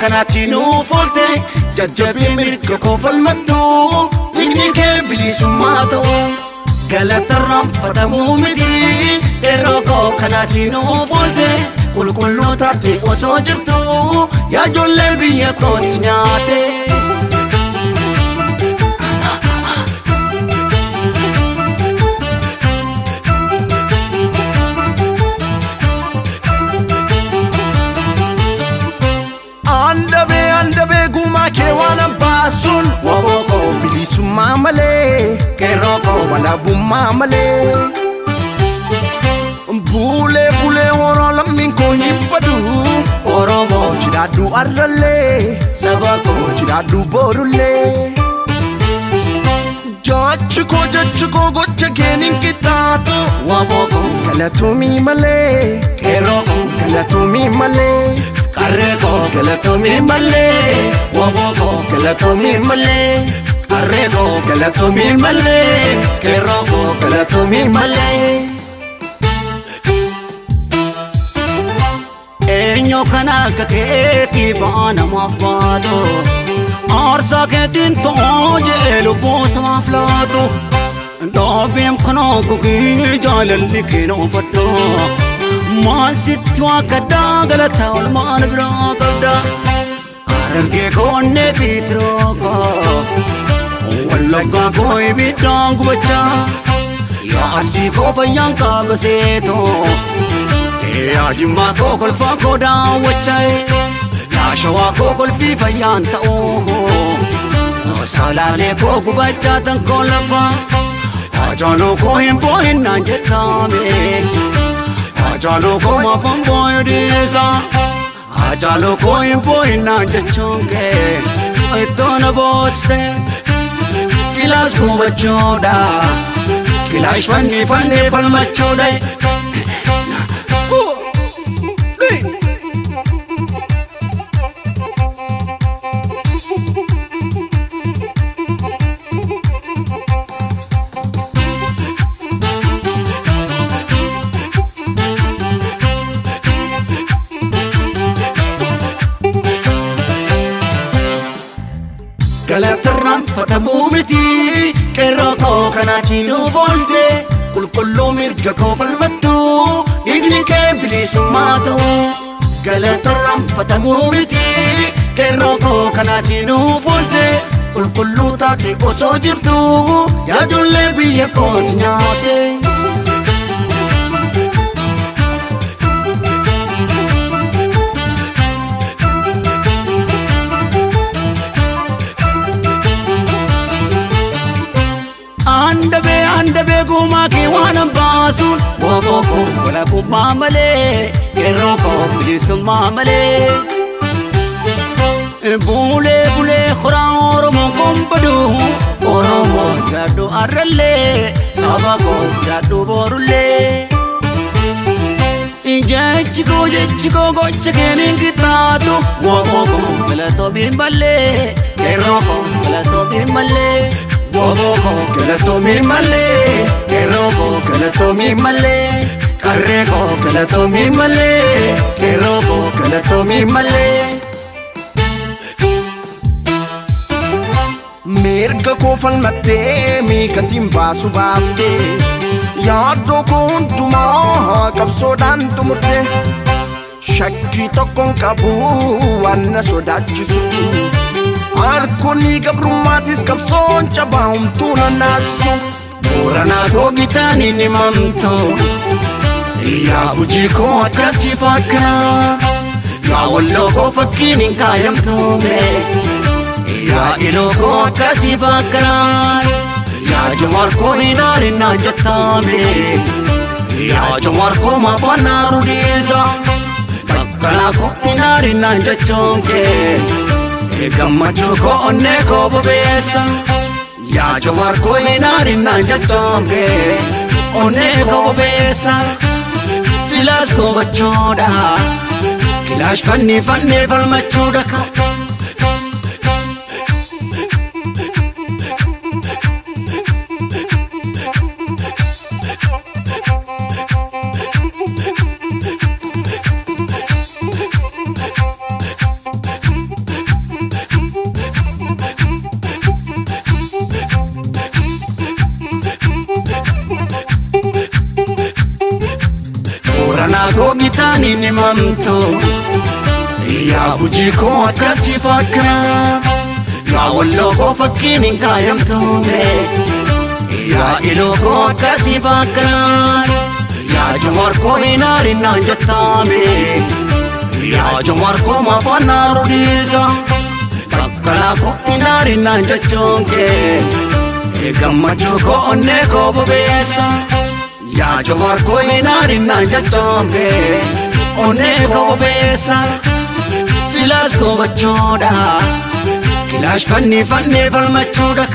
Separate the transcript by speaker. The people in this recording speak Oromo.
Speaker 1: kanatinu folte jajjabi mirga ko falmattu digni ke bilisummato galatarram fatamu miti eroko kanatinu folte kulkullu tatti oso jirtu ya jolle biya ko sinyate Andabe guma ke wana basun waboko bilisumma male keroko wala bumma male bule woro lamin ko hibbadu oromo jidadu arralle sabako jidadu borulle jachko gocha genin kitatu waboko kalatumi male keroko kalatumi male Arreko galatomi male waboko galatomi male Arreko galatomi male keroko galatomi male Enyo kana kaketi bana mafado Arsa ketin toje lubo samaflato Dobim kono kuki jalalli kino fatto Masit wakada galata ulman braqada arge konne pitroko wallaga koi bidang bacha ya asi ko bayan ka baseto ya jima ko kolfa ko da wachai ya shawa ko kolfi bayan ta o salale ko gubacha tan kolfa ajalo ko himpoin na jetame Ajalo ko mapamboy disa Ajalo ko imboy na jachonge Ito na bosse Silas ko bachoda Kilash fanni palmachoda Galatarram fatamu miti keroko kanatinu volte kulkullu mirga ko falmattu igni ke bilisummato Galatarram fatamu miti keroko kanatinu volte kulkullu tatti oso jirtu ya jolle biya ko sinyate Andabe guma ke wana basun waboko wala bumma male keroko bilisumma male bule khura oromo kombadu oromo jadu arralle sabako jadu borulle jachko gocha kenin kitatu waboko wala to bimbale keroko wala to bimbale Waboko galatomi male keroko galatomi male Arreko galatomi male keroko galatomi male Mirga ko falmatte mi katimba subafte Yaado ko untuma qabsoodhaan tumurte Shakki tokkon qabu wanna sodaachisu Arkoni gabrumatis kapson chabam tuna nasu Murana gogitani ni mamto Ya bujiko akasi fakra Ya wallo ko fakini kayam tome Ya ilo ko akasi fakra Ya jawar ko inari na jatame Ya jawar ko mapana rudisa Bakkala ko inari na jachonke Gammachu ko onne ko bobesa Ya jawar ko inari na jachonge Onne ko bobesa Silas ko bachoda Kilash fanni falmachoda ka koo gitaanii ni mamtu yaa hojii koo akkasii fakkaata yaa walloo koo fakkiin hin kaayamtu yaa iloo koo akkasii fakkaata yaa Jawaar koo hin aarinaan jettaame yaa Jawaar koo maafaan naaru dhiisa bakkalaa koo hin aarinaan jechuun kee gammachuu koo onnee koo bobeessa yaa Jawaar koo hin aarinaan jechuun kee onnee koo bobeessa silaas goobachuudha kilaash fannee falmachuudha.